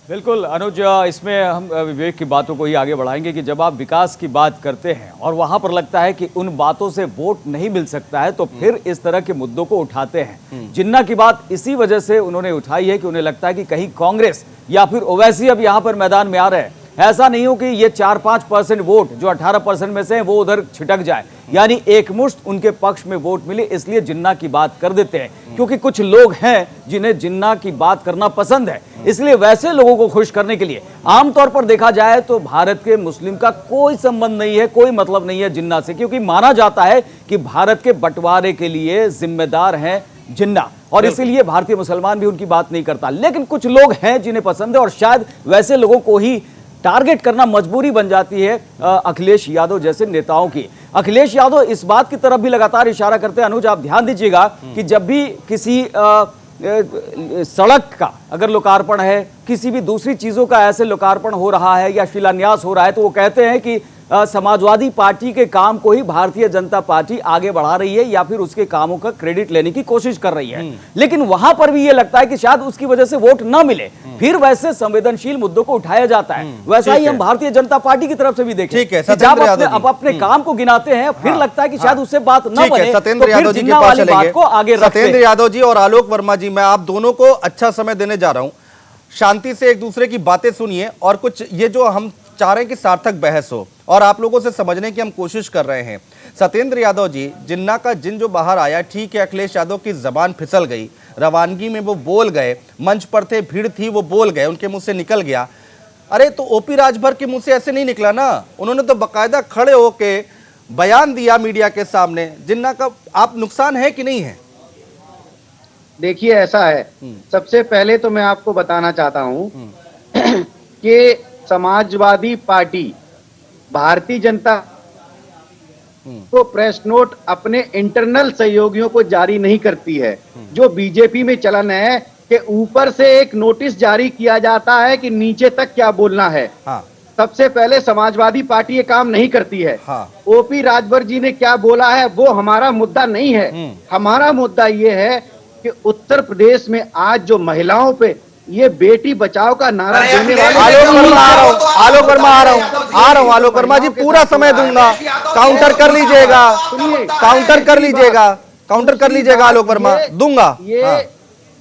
बिल्कुल अनुज, इसमें हम विवेक की बातों को ही आगे बढ़ाएंगे कि जब आप विकास की बात करते हैं और वहां पर लगता है कि उन बातों से वोट नहीं मिल सकता है, तो फिर इस तरह के मुद्दों को उठाते हैं। जिन्ना की बात इसी वजह से उन्होंने उठाई है कि उन्हें लगता है कि कहीं कांग्रेस या फिर ओवैसी अब यहां पर मैदान में आ रहे हैं, ऐसा नहीं हो कि ये 4-5% वोट जो 18% में से हैं वो उधर छिटक जाए, यानी एकमुश्त उनके पक्ष में वोट मिले, इसलिए जिन्ना की बात कर देते हैं। क्योंकि कुछ लोग हैं जिन्हें जिन्ना की बात करना पसंद है, इसलिए वैसे लोगों को खुश करने के लिए आमतौर पर देखा जाए तो भारत के मुस्लिम का कोई संबंध नहीं है, कोई मतलब नहीं है जिन्ना से, क्योंकि माना जाता है कि भारत के बंटवारे के लिए जिम्मेदार हैं जिन्ना, और इसीलिए भारतीय मुसलमान भी उनकी बात नहीं करता। लेकिन कुछ लोग हैं जिन्हें पसंद है और शायद वैसे लोगों को ही टारगेट करना मजबूरी बन जाती है अखिलेश यादव जैसे नेताओं की। अखिलेश यादव इस बात की तरफ भी लगातार इशारा करते हैं। अनुज, आप ध्यान दीजिएगा कि जब भी किसी सड़क का अगर लोकार्पण है, किसी भी दूसरी चीजों का ऐसे लोकार्पण हो रहा है या शिलान्यास हो रहा है, तो वो कहते हैं कि समाजवादी पार्टी के काम को ही भारतीय जनता पार्टी आगे बढ़ा रही है या फिर उसके कामों का क्रेडिट लेने की कोशिश कर रही है। लेकिन वहां पर भी ये लगता है कि शायद उसकी वजह से वोट ना मिले, फिर वैसे संवेदनशील मुद्दों को उठाया जाता है। वैसा ही हम भारतीय जनता पार्टी की तरफ से भी देखें, जब अपने काम को गिनाते हैं फिर लगता है कि शायद उससे बात न बने, सत्येंद्र यादव जी के पास चलेंगे। सत्येंद्र यादव जी और आलोक वर्मा जी, मैं आप दोनों को अच्छा समय देने जा रहा हूं, शांति से एक दूसरे की बातें सुनिए और कुछ ये जो हम चाह रहे हैं कि सार्थक बहस हो और आप लोगों से समझने की हम कोशिश कर रहे हैं। सत्येंद्र यादव जी, जिन्ना का जिन जो बाहर आया, ठीक है, अखिलेश यादव की जबान फिसल गई, रवानगी में वो बोल गए, मंच पर थे, भीड़ थी, वो बोल गए, उनके मुंह से निकल गया। अरे तो ओपी राजभर के मुंह से ऐसे नहीं निकला ना, उन्होंने तो बाकायदा खड़े होके बयान दिया मीडिया के सामने। जिन्ना का आप नुकसान है कि नहीं है? देखिए ऐसा है, सबसे पहले तो मैं आपको बताना चाहता हूं कि समाजवादी पार्टी भारतीय जनता को प्रेस नोट अपने इंटरनल सहयोगियों को जारी नहीं करती है। जो बीजेपी में चलन है कि ऊपर से एक नोटिस जारी किया जाता है कि नीचे तक क्या बोलना है। हाँ। सबसे पहले समाजवादी पार्टी ये काम नहीं करती है। हाँ। ओपी राजभर जी ने क्या बोला है वो हमारा मुद्दा नहीं है। हमारा मुद्दा ये है कि उत्तर प्रदेश में आज जो महिलाओं पे ये बेटी बचाओ का नारा देने वाले आलोक वर्मा आ रहा हूँ, आलोक वर्मा आ आलोक वर्मा जी, पूरा समय दूंगा, काउंटर कर लीजिएगा, काउंटर कर लीजिएगा, काउंटर कर लीजिएगा आलोक वर्मा, दूंगा। ये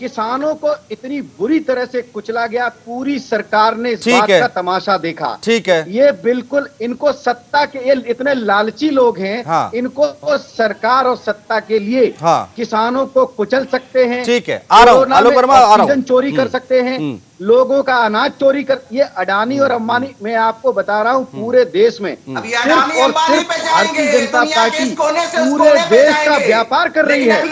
किसानों को इतनी बुरी तरह से कुचला गया, पूरी सरकार ने इस बात का तमाशा देखा। ठीक है, ये बिल्कुल इनको सत्ता के, ये इतने लालची लोग हैं। हाँ। इनको सरकार और सत्ता के लिए किसानों को कुचल सकते हैं। ठीक है, आ रहा हूं आलोक वर्मा, आ रहा हूं। चोरी कर सकते हैं, लोगों का अनाज चोरी कर, ये अडानी और अंबानी, मैं आपको बता रहा हूँ पूरे देश में सिर्फ और सिर्फ भारतीय जनता पार्टी पूरे देश का व्यापार कर रही है।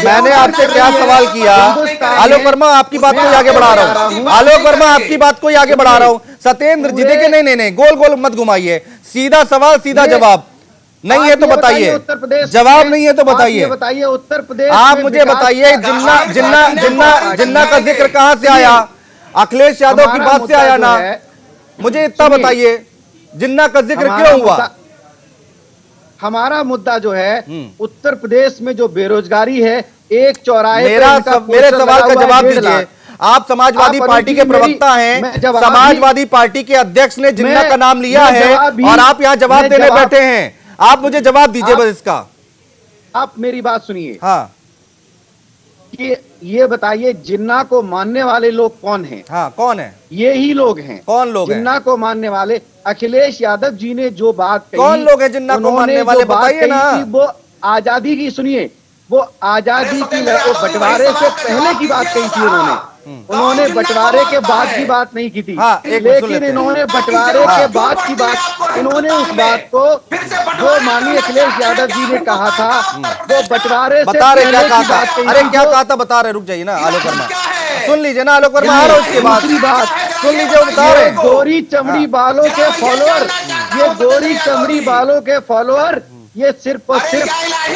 मैंने आपसे क्या सवाल किया? आलोक वर्मा आपकी बात को आगे बढ़ा रहा हूँ, आलोक वर्मा आपकी बात को आगे बढ़ा रहा हूँ। सत्येंद्र जी देखिए, नहीं, गोल गोल मत घुमाइए, सीधा सवाल सीधा जवाब। नहीं है तो बताइए, जवाब नहीं है तो बताइए। उत्तर प्रदेश आप मुझे बताइए, जिन्ना का जिक्र कहां से आया? अखिलेश यादव की बात से आया ना? मुझे इतना बताइए, जिन्ना का जिक्र क्यों हुआ? हमारा मुद्दा जो है उत्तर प्रदेश में जो बेरोजगारी है, एक चौराहे मेरे सवाल का जवाब दीजिए। आप समाजवादी पार्टी के प्रवक्ता हैं, समाजवादी पार्टी के अध्यक्ष ने जिन्ना का नाम लिया है और आप यहाँ जवाब देने बैठे हैं। आप मुझे जवाब दीजिए बस इसका। आप मेरी बात सुनिए। हाँ। कि ये बताइए जिन्ना को मानने वाले लोग कौन हैं? हाँ, कौन है? ये ही लोग हैं। कौन लोग हैं? जिन्ना को मानने वाले अखिलेश यादव जी ने जो बात कही, कौन लोग हैं जिन्ना को मानने वाले? बताइए ना। वो आजादी की, सुनिए, वो आजादी की वो बंटवारे से पहले की बात कही थी उन्होंने बंटवारे के बाद की बात नहीं की थी। हाँ, लेकिन इन्होंने बंटवारे के बाद की बात, इन्होंने उस बात को जो माननीय अखिलेश यादव जी ने कहा था, वो बंटवारे से बता रहे क्या पहले कहा की था? बात कही अरे थी। क्या कहा था बता रहे, रुक जाइए ना आलोक वर्मा, सुन लीजिए ना आलोक वर्मा, आ रहा हूं उसके बाद दूसरी बात सुन लीजिए, वो बता रहे। गोरी चमड़ी बालों के फॉलोअर, ये गोरी चमड़ी बालों के फॉलोअर, ये सिर्फ और सिर्फ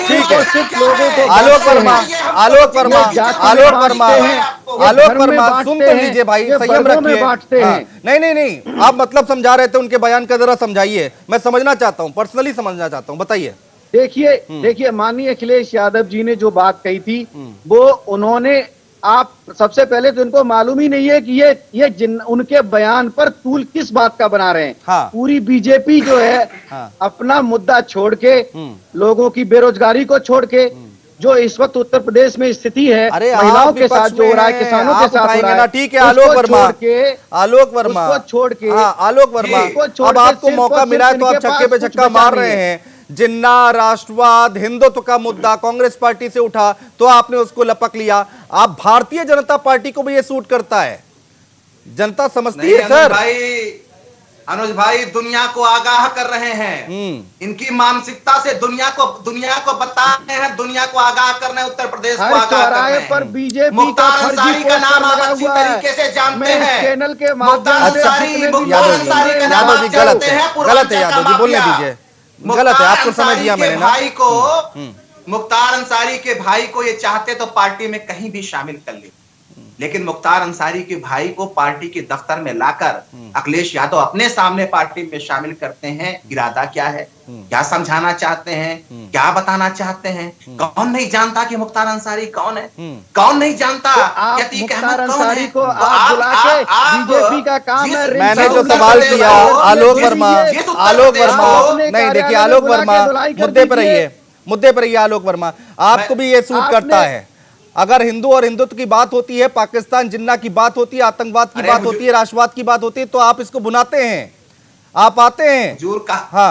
ठीक है, सिर्फ लोगों को आलोक वर्मा, आलोक वर्मा, आलोक वर्मा, आलोक वर्मा, सुन तो लीजिए भाई, संयम रखिए। बांटते हैं। नहीं नहीं नहीं, आप मतलब समझा रहे थे उनके बयान का, जरा समझाइए, मैं समझना चाहता हूँ, पर्सनली समझना चाहता हूँ, बताइए। देखिए माननीय अखिलेश यादव जी ने जो बात कही थी, वो उन्होंने, आप सबसे पहले तो इनको मालूम ही नहीं है कि ये उनके बयान पर तूल किस बात का बना रहे हैं। हाँ। पूरी बीजेपी जो है, हाँ। अपना मुद्दा छोड़ के, लोगों की बेरोजगारी को छोड़ के, जो इस वक्त उत्तर प्रदेश में स्थिति है, अरे महिलाओं के साथ जो हो रहा है, किसानों के साथ हो रहा है, ठीक है आलोक वर्मा, आलोक वर्मा, उसको छोड़ के, हाँ आलोक वर्मा, अब आपको मौका मिला है तो आप छक्के पे छक्का मार रहे हैं। जिन्ना, राष्ट्रवाद, हिंदुत्व का मुद्दा कांग्रेस पार्टी से उठा तो आपने उसको लपक लिया। आप भारतीय जनता पार्टी को भी ये सूट करता है, जनता समझती है सर। अनुज भाई दुनिया को आगाह कर रहे हैं, इनकी मानसिकता से दुनिया को बता रहे हैं, दुनिया को आगाह कर रहे हैं, उत्तर प्रदेश को आगाह कर रहे हैं। पर बीजेपी मुख्तार अंसारी का नाम आप अच्छी तरीके से जानते हैं। चैनल के मुख्तार अंसारी का नाम आप जानते हैं। गलत है यादव जी, बोलने दीजिए, गलत है, आपको समय दिया मैंने ना। भाई को, मुख्तार अंसारी के भाई को ये चाहते तो पार्टी में कहीं भी शामिल कर ले, लेकिन मुख्तार अंसारी के भाई को पार्टी के दफ्तर में लाकर अखिलेश यादव अपने सामने पार्टी में शामिल करते हैं। इरादा क्या है, क्या समझाना चाहते हैं, क्या बताना चाहते हैं? कौन नहीं जानता कि मुख्तार अंसारी कौन है? कौन नहीं जानता? मुख्तार अंसारी को आप बुला के, बीजेपी का काम है। मैंने जो सवाल किया आलोक वर्मा, आलोक वर्मा, नहीं देखिए आलोक वर्मा, मुद्दे पर रहिए, मुद्दे पर रहिए आलोक वर्मा, आपको भी ये सूट करता है। अगर हिंदू और हिंदुत्व की बात होती है, पाकिस्तान जिन्ना की बात होती है, आतंकवाद की बात होती है, राष्ट्रवाद की बात होती है, तो आप इसको भुनाते हैं, आप आते हैं।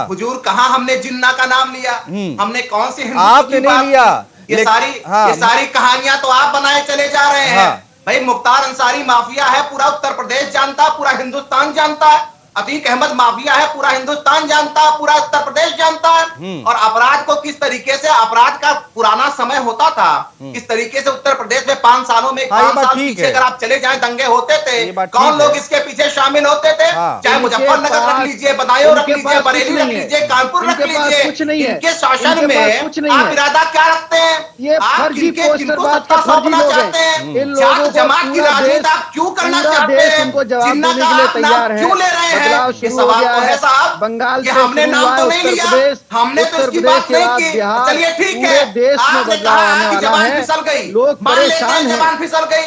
हुजूर कहाँ हमने जिन्ना का नाम लिया? हमने कौन सी आपने नहीं लिया। ये सारी कहानियां तो आप बनाए चले जा रहे हैं। भाई मुख्तार अंसारी माफिया है, पूरा उत्तर प्रदेश जानता, पूरा हिंदुस्तान जानता है। अतीक अहमद माफिया है, पूरा हिंदुस्तान जानता है, पूरा उत्तर प्रदेश जानता है। और अपराध को किस तरीके से, अपराध का पुराना समय होता था, किस तरीके से उत्तर प्रदेश में 5 सालों में 5 साल पीछे अगर आप चले जाएं, दंगे होते थे, कौन लोग इसके पीछे शामिल होते थे? चाहे मुजफ्फरनगर रख लीजिए, बदायूं रख लीजिए, बरेली रख लीजिए, कानपुर रख लीजिए, इनके शासन में आप इरादा क्या रखते हैं? आप किनको सत्ता सौंपना चाहते हैं? जात जमात की राजनीति आप क्यों करना चाहते हैं? जिन्ना का आप नाम क्यों ले रहे हैं? ये सवाल तो है साहब, बंगाल कि हमने नाम तो नहीं लिया, हमने तो इसकी बात नहीं की। चलिए ठीक है, आपने कहा कि जबान फिसल गई, मान लेते हैं जबान फिसल गई,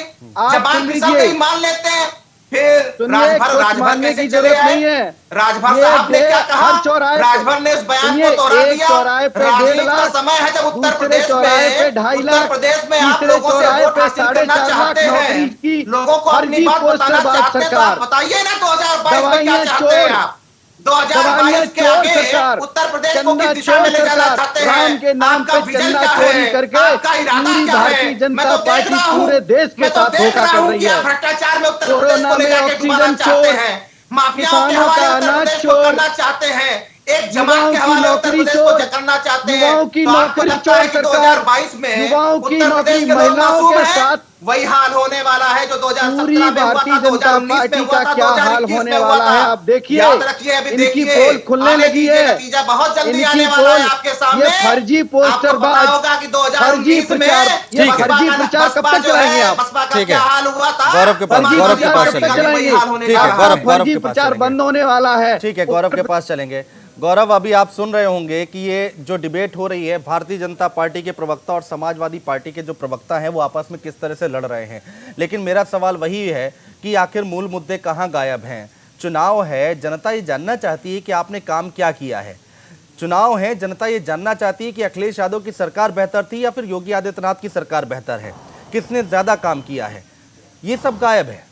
जबान फिसल गई मान लेते हैं। फिर राजभर कैसे चले आए? राजभर साहब ने क्या कहा? राजभर ने उस बयान को दोहरा दिया। राजनीति का समय है जब उत्तर प्रदेश में आप लोगों से वोट हासिल करना चाहते हैं, लोगों को अपनी बात बताना चाहते हैं, तो आप बताइए ना 2022 में क्या चाहते हैं आप? 2022 के आगे उत्तर प्रदेश को किस दिशा में ले जाना चाहते हैं? आपका विजन क्या है? आपका इरादा क्या है? मैं तो देख रहा हूँ, भ्रष्टाचार में उत्तर प्रदेश को ले जाके डुबाना चाहते हैं, माफियाओं के हवाले उत्तर प्रदेश को करना चाहते हैं, एक जमात के हवाले उत्तर प्रदेश को करना चाहते हैं। तो आपको लगता है कि 2022 में उत्तर प्रदेश के लोग मासूम हैं? वही हाल होने वाला है जो 2017 में हुआ था, 2019 में हुआ था, 2021 में हुआ था। आप देखिए, याद रखिए, अभी इनकी देखिए, पोल खुलने लगी है, नतीजा बहुत जल्दी आने वाला है आपके सामने। ये फर्जी पोस्टर बाज, होगा कि 2019 में ये फर्जी प्रचार कब तक चलाएंगे आप? बसपा का क्या हाल हुआ था? गौरव के पास चलाएंगे, फर्जी प्रचार बंद होने वाला है। ठीक है, गौरव के पास चलेंगे। गौरव, अभी आप सुन रहे होंगे कि ये जो डिबेट हो रही है, भारतीय जनता पार्टी के प्रवक्ता और समाजवादी पार्टी के जो प्रवक्ता हैं वो आपस में किस तरह से लड़ रहे हैं। लेकिन मेरा सवाल वही है कि आखिर मूल मुद्दे कहाँ गायब हैं? चुनाव है, जनता ये जानना चाहती है कि आपने काम क्या किया है। चुनाव है, जनता ये जानना चाहती है कि अखिलेश यादव की सरकार बेहतर थी या फिर योगी आदित्यनाथ की सरकार बेहतर है। किसने ज्यादा काम किया है, ये सब गायब है।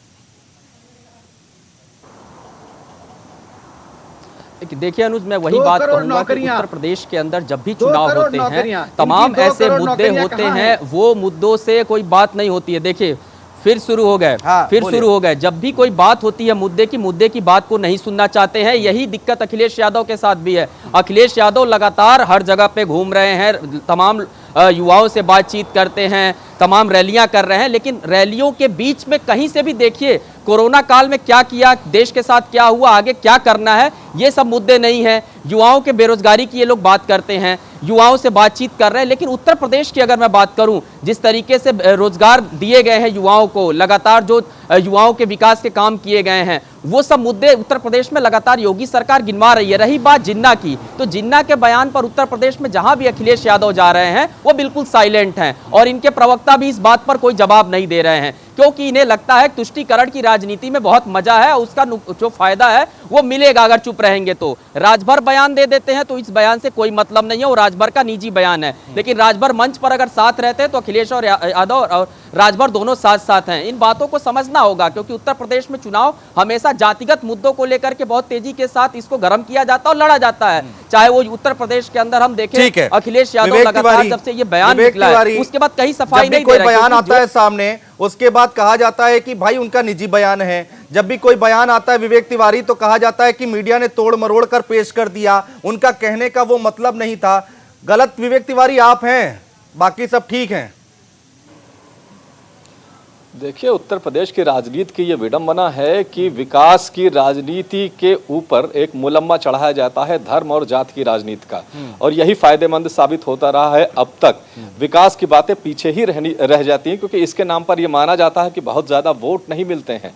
देखिए अनुज, मैं वही बात कहूंगा कि उत्तर प्रदेश के अंदर जब भी चुनाव होते हैं तमाम ऐसे मुद्दे होते हैं, वो मुद्दों से कोई बात नहीं होती है। देखिए फिर शुरू हो गए, शुरू हो गए। जब भी कोई बात होती है मुद्दे की बात को नहीं सुनना चाहते हैं। यही दिक्कत अखिलेश यादव के साथ भी है। अखिलेश यादव लगातार हर जगह पे घूम रहे हैं, तमाम युवाओं से बातचीत करते हैं, तमाम रैलियां कर रहे हैं, लेकिन रैलियों के बीच में कहीं से भी देखिए कोरोना काल में क्या किया, देश के साथ क्या हुआ, आगे क्या करना है, ये सब मुद्दे नहीं है। युवाओं के बेरोजगारी की ये लोग बात करते हैं, युवाओं से बातचीत कर रहे हैं। लेकिन उत्तर प्रदेश की अगर मैं बात करूं, जिस तरीके से रोजगार दिए गए हैं युवाओं को, लगातार जो युवाओं के विकास के काम किए गए हैं, वो सब मुद्दे उत्तर प्रदेश में लगातार योगी सरकार गिनवा रही है। रही बात जिन्ना की, तो जिन्ना के बयान पर उत्तर प्रदेश में जहां भी अखिलेश यादव जा रहे हैं वो बिल्कुल साइलेंट हैं, और इनके प्रवक्ता भी इस बात पर कोई जवाब नहीं दे रहे हैं, क्योंकि इन्हें लगता है तुष्टीकरण की राजनीति में बहुत मजा है, उसका जो फायदा है वो मिलेगा अगर चुप रहेंगे तो। राजभर बयान दे देते हैं तो इस बयान से कोई मतलब नहीं है, वो राजभर का निजी बयान है। लेकिन राजभर मंच पर अगर साथ रहते हैं तो अखिलेश और यादव और राजभर दोनों साथ साथ हैं। इन बातों को समझना होगा, क्योंकि उत्तर प्रदेश में चुनाव हमेशा जातिगत मुद्दों को लेकर के बहुत तेजी के साथ इसको गर्म किया जाता है और लड़ा जाता है। चाहे वो उत्तर प्रदेश के अंदर हम देखें, अखिलेश यादव लगातार जब से ये बयान निकला है उसके बाद कहीं सफाई नहीं दे रहा है। बयान आता है सामने, उसके बाद कहा जाता है कि भाई उनका निजी बयान है। जब भी कोई बयान आता है विवेक तिवारी तो कहा जाता है कि मीडिया ने तोड़ मरोड़ कर पेश कर दिया, उनका कहने का वो मतलब नहीं था। गलत विवेक तिवारी आप हैं, बाकी सब ठीक हैं। देखिए, उत्तर प्रदेश की राजनीति की ये विडंबना है कि विकास की राजनीति के ऊपर एक मुलम्मा चढ़ाया जाता है धर्म और जाति की राजनीति का, और यही फायदेमंद साबित होता रहा है अब तक। विकास की बातें पीछे ही रह जाती हैं, क्योंकि इसके नाम पर यह माना जाता है कि बहुत ज्यादा वोट नहीं मिलते हैं।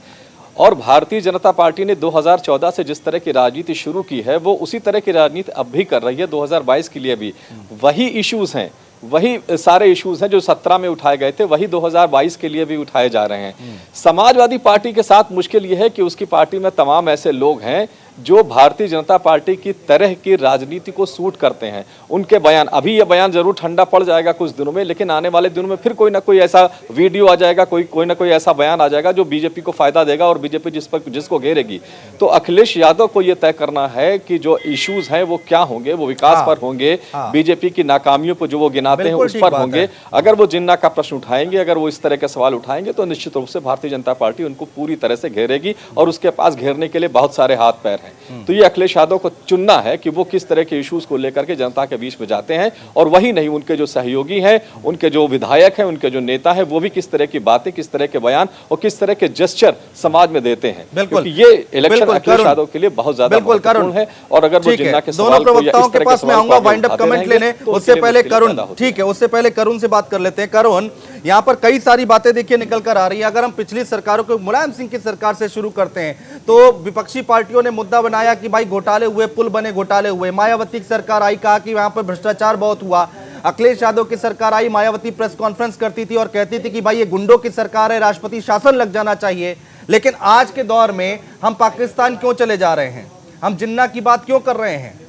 और भारतीय जनता पार्टी ने 2014 से जिस तरह की राजनीति शुरू की है वो उसी तरह की राजनीति अब भी कर रही है। 2022 के लिए भी वही इश्यूज हैं, वही सारे इश्यूज हैं जो 17 में उठाए गए थे, वही 2022 के लिए भी उठाए जा रहे हैं। समाजवादी पार्टी के साथ मुश्किल यह है कि उसकी पार्टी में तमाम ऐसे लोग हैं जो भारतीय जनता पार्टी की तरह की राजनीति को सूट करते हैं। उनके बयान, अभी ये बयान जरूर ठंडा पड़ जाएगा कुछ दिनों में, लेकिन आने वाले दिनों में फिर कोई ना कोई ऐसा वीडियो आ जाएगा, कोई ना कोई ऐसा बयान आ जाएगा जो बीजेपी को फायदा देगा और बीजेपी जिसको घेरेगी। तो अखिलेश यादव को यह तय करना है कि जो इश्यूज हैं वो क्या होंगे, वो विकास पर होंगे, बीजेपी की नाकामियों पर जो वो गिनाते हैं उस पर होंगे। अगर वो जिन्ना का प्रश्न उठाएंगे, अगर वो इस तरह के सवाल उठाएंगे तो निश्चित रूप से भारतीय जनता पार्टी उनको पूरी तरह से घेरेगी, और उसके पास घेरने के लिए बहुत सारे हाथ पैर हैं। तो ये अखिलेश यादव को चुनना है कि वो किस तरह के इश्यूज को लेकर के जनता के बीच में जाते हैं, और वही नहीं उनके जो सहयोगी हैं, उनके जो विधायक हैं, उनके जो नेता हैं, वो भी किस तरह की बातें, किस तरह के बयान और किस तरह के जेस्चर समाज में देते हैं। बिल्कुल, ये इलेक्शन अखिलेश यादव के लिए बहुत ज्यादा महत्वपूर्ण है। और अगर वो जिन्ना के दोनों प्रवक्ताओं के पास मैं आऊंगा वाइंड अप कमेंट लेने, उससे पहले करुण, ठीक है, उससे पहले करुण से बात कर लेते हैं। करुण, यहाँ पर कई सारी बातें देखिए निकल कर आ रही है। अगर हम पिछली सरकारों को, मुलायम सिंह की सरकार से शुरू करते हैं तो विपक्षी पार्टियों ने मुद्दा बनाया कि भाई घोटाले हुए, पुल बने घोटाले हुए। मायावती की सरकार आई, कहा कि वहां पर भ्रष्टाचार बहुत हुआ। अखिलेश यादव की सरकार आई, मायावती प्रेस कॉन्फ्रेंस करती थी और कहती थी कि भाई ये गुंडों की सरकार है, राष्ट्रपति शासन लग जाना चाहिए। लेकिन आज के दौर में हम पाकिस्तान क्यों चले जा रहे हैं, हम जिन्ना की बात क्यों कर रहे हैं?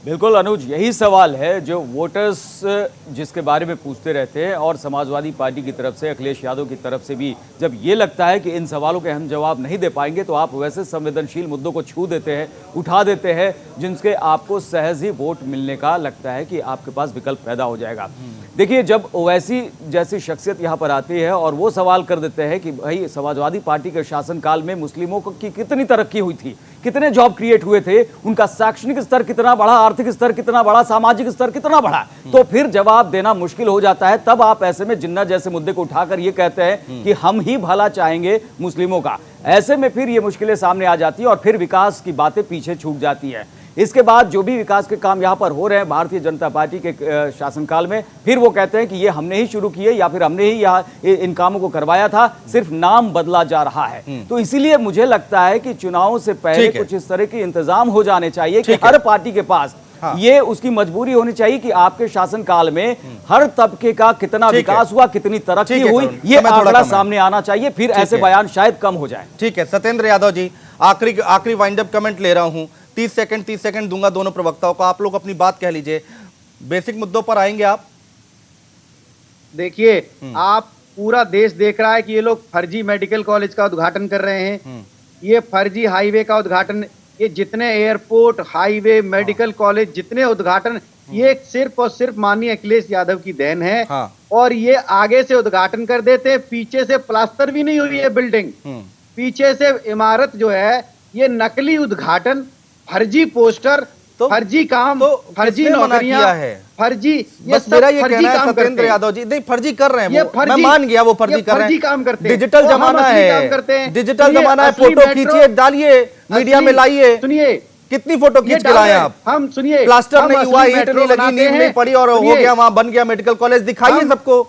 बिल्कुल अनुज, यही सवाल है जो वोटर्स जिसके बारे में पूछते रहते हैं, और समाजवादी पार्टी की तरफ से, अखिलेश यादव की तरफ से भी जब ये लगता है कि इन सवालों के हम जवाब नहीं दे पाएंगे तो आप वैसे संवेदनशील मुद्दों को छू देते हैं, उठा देते हैं, जिनके आपको सहज ही वोट मिलने का लगता है कि आपके पास विकल्प पैदा हो जाएगा। देखिए, जब ओवैसी जैसी शख्सियत यहाँ पर आती है और वो सवाल कर देते हैं कि भाई समाजवादी पार्टी के शासनकाल में मुस्लिमों की कितनी तरक्की हुई थी, कितने जॉब क्रिएट हुए थे, उनका शैक्षणिक स्तर कितना बढ़ा, आर्थिक स्तर कितना बढ़ा, सामाजिक स्तर कितना बढ़ा, तो फिर जवाब देना मुश्किल हो जाता है। तब आप ऐसे में जिन्ना जैसे मुद्दे को उठाकर ये कहते हैं कि हम ही भला चाहेंगे मुस्लिमों का। ऐसे में फिर ये मुश्किलें सामने आ जाती है और फिर विकास की बातें पीछे छूट जाती है। इसके बाद जो भी विकास के काम यहाँ पर हो रहे हैं भारतीय जनता पार्टी के शासनकाल में, फिर वो कहते हैं कि ये हमने ही शुरू किए या फिर हमने ही यहाँ इन कामों को करवाया था, सिर्फ नाम बदला जा रहा है। तो इसीलिए मुझे लगता है कि चुनावों से पहले कुछ इस तरह के इंतजाम हो जाने चाहिए कि हर पार्टी के पास ये उसकी मजबूरी होनी चाहिए कि आपके शासनकाल में हर तबके का कितना विकास हुआ, कितनी तरक्की हुई, ये आंकड़ा सामने आना चाहिए, फिर ऐसे बयान शायद कम हो जाए। ठीक है सत्येंद्र यादव जी, आखिरी वाइंड अप कमेंट ले रहा हूं, 30 सेकंड दूंगा दोनों प्रवक्ताओं को, आप लोग अपनी बात कह लीजिए। बेसिक मुद्दों पर आएंगे आप। देखिए, आप पूरा देश देख रहा है कि ये लोग फर्जी मेडिकल कॉलेज का उद्घाटन कर रहे हैं, ये फर्जी हाईवे का उद्घाटन, ये जितने एयरपोर्ट, हाईवे, मेडिकल कॉलेज, जितने उद्घाटन, ये सिर्फ और सिर्फ माननीय अखिलेश यादव की देन है। हाँ। और ये आगे से उद्घाटन कर देते हैं, पीछे से प्लास्टर भी नहीं हुई है बिल्डिंग, पीछे से इमारत जो है ये नकली उद्घाटन, फर्जी पोस्टर, फर्जी काम, फर्जी किसने मना नौकरियां किया है? फर्जी, ये बस सब मेरा ये फर्जी कहना है काम सत्येंद्र करते हैं। यादव जी, नहीं फर्जी कर रहे हैं ये वो, मैं फर्जी, मान गया वो फर्जी ये कर रहे फर्जी हैं। काम करते हैं। डिजिटल वो हम जमाना असली है, काम करते हैं। डिजिटल सुनिए, जमाना है, असली फोटो मेट्रो, खींचिए, डालिए, मीडिया में लाइए। सुनिए, कितनी फोटो ये खींच के लाए डाल आप? हम सुनिए, प्लास्टर हम नहीं हुआ, असली ईंट मेट्रो नहीं लगी, बनाते नींव नहीं हैं। पड़ी और हो सुनिए, गया, वहां बन गया मेडिकल कॉलेज। दिखाइए हम- सबको,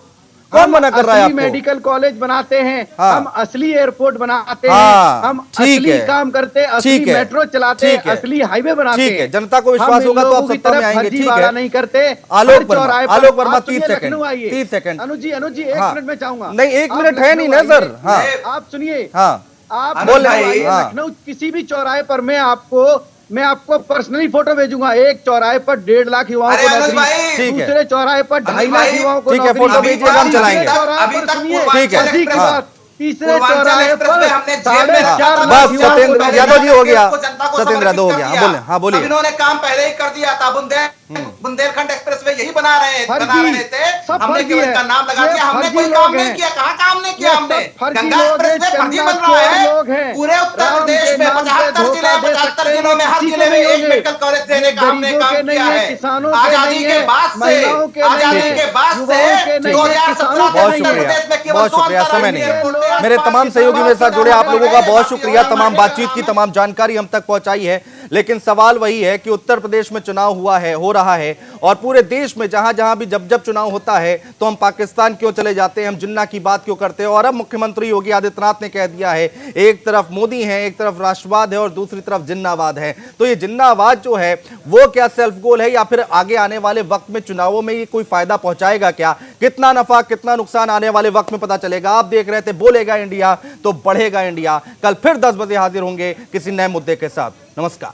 कौन मना कर रहा है असली आपको? मेडिकल कॉलेज बनाते हैं, हाँ। हम असली एयरपोर्ट बनाते हाँ, हैं, हम ठीक असली है, काम करते हैं, असली ठीक है, मेट्रो चलाते हैं, ठीक है, असली हाईवे बनाते ठीक हैं। है, जनता को विश्वास हम इन होगा तो आप लोगों की सत्ता में तरफ आएंगे, फर्जी ठीक वाड़ा है। नहीं करते। आलोक हर वर्मा, चौराहे पर- आलोक वर्मा, आप सुनिए, 30 सेकंड, लखनऊ आइए। 30 सेकंड। अनुज जी, एक हाँ। मिनट में चाहूंगा। नहीं, एक आप मिनट है नहीं लखनऊ ना सर। आइए। हाँ, आप सुनिए, हाँ, आप अनुज लखनऊ भाई, आइए, हाँ। लखनऊ किसी भी चौराहे पर मैं आपको पर्सनली फोटो भेजूंगा। एक चौराहे पर 1.5 लाख युवाओं अरे को अनुज नौकरी, भाई, ठीक है। दूसरे चौराहे पर 2.5 लाख भाई, युवाओं को ठीक है, नौकरी। फोटो अभी भेजिएगा, हम तीसरे चलाएंगे। चौराहे अभी पर तक सुनिए, ठीक है, सभी की हाँ। बात, तीसरे पूर्वांचल चौराहे एक्सप्रेस पर पे हमने जेल में 4.5 हाँ, लाख बस युवाओं को सत्येंद्र नौकरी। यादव जी हो गया, उसको जनता को सत्येंद्र यादव हो समर्पित गया। कर बोले, दिया। हाँ बोलिए। अब इन्होंने काम पहले ही कर दिया था। बुंदेलखंड एक्सप्रेस वे यही बना रहे थे, सब हमने फर्जी केवल है। इनका नाम लगा ये दिया। हमने फर्जी कोई लोग काम नहीं हैं। किया। कहाँ काम नहीं किया ये हमने? सब फर्जी गंगा लोग एक्सप्रेस वे हैं, फर्जी चंदा बन रहा चोर लोग है। हैं। पूरे उत्तर राम प्रदेश के में नाम पे 75 जिले धोखा हैं, दे 75 सकते हैं, जिलों में हर किसी जिले को में नहीं एक होंगे। मेडिकल कॉलेज देने का हमने गरीबों काम के नहीं किया है, है। किसानों के आजादी नहीं के है, बाद से महिलाओं के नहीं आजादी है, के बाद से युवाओं के नहीं है, 2017 किसानों के के बहुत नहीं उत्तर है। शुक्रिया, प्रदेश में केवल बहुत 2 शुक्रिया, समय नहीं अंतर्राष्ट्रीय एयरपोर्ट है। थे। मेरे तमाम सहयोगी मेरे साथ जुड़े, आप लोगों का बहुत शुक्रिया, तमाम बातचीत की, हमें तमाम जानकारी हम तक पहुंचाई है। लेकिन सवाल वही है कि उत्तर प्रदेश में चुनाव हो रहा है और पूरे देश में जहां जहां भी जब जब चुनाव होता है तो हम पाकिस्तान क्यों चले जाते हैं, हम जिन्ना की बात क्यों करते हैं। और अब मुख्यमंत्री योगी आदित्यनाथ ने कह दिया है, एक तरफ मोदी है, एक तरफ राष्ट्रवाद है और दूसरी तरफ जिन्नावाद है। तो ये जिन्नावाद जो है वो क्या सेल्फ गोल है या फिर आगे आने वाले वक्त में चुनावों में ये कोई फायदा पहुंचाएगा क्या? कितना नफा कितना नुकसान आने वाले वक्त में पता चलेगा। आप देख रहे थे बोलेगा इंडिया तो बढ़ेगा इंडिया। कल फिर 10 बजे हाजिर होंगे किसी नए मुद्दे के साथ। नमस्कार।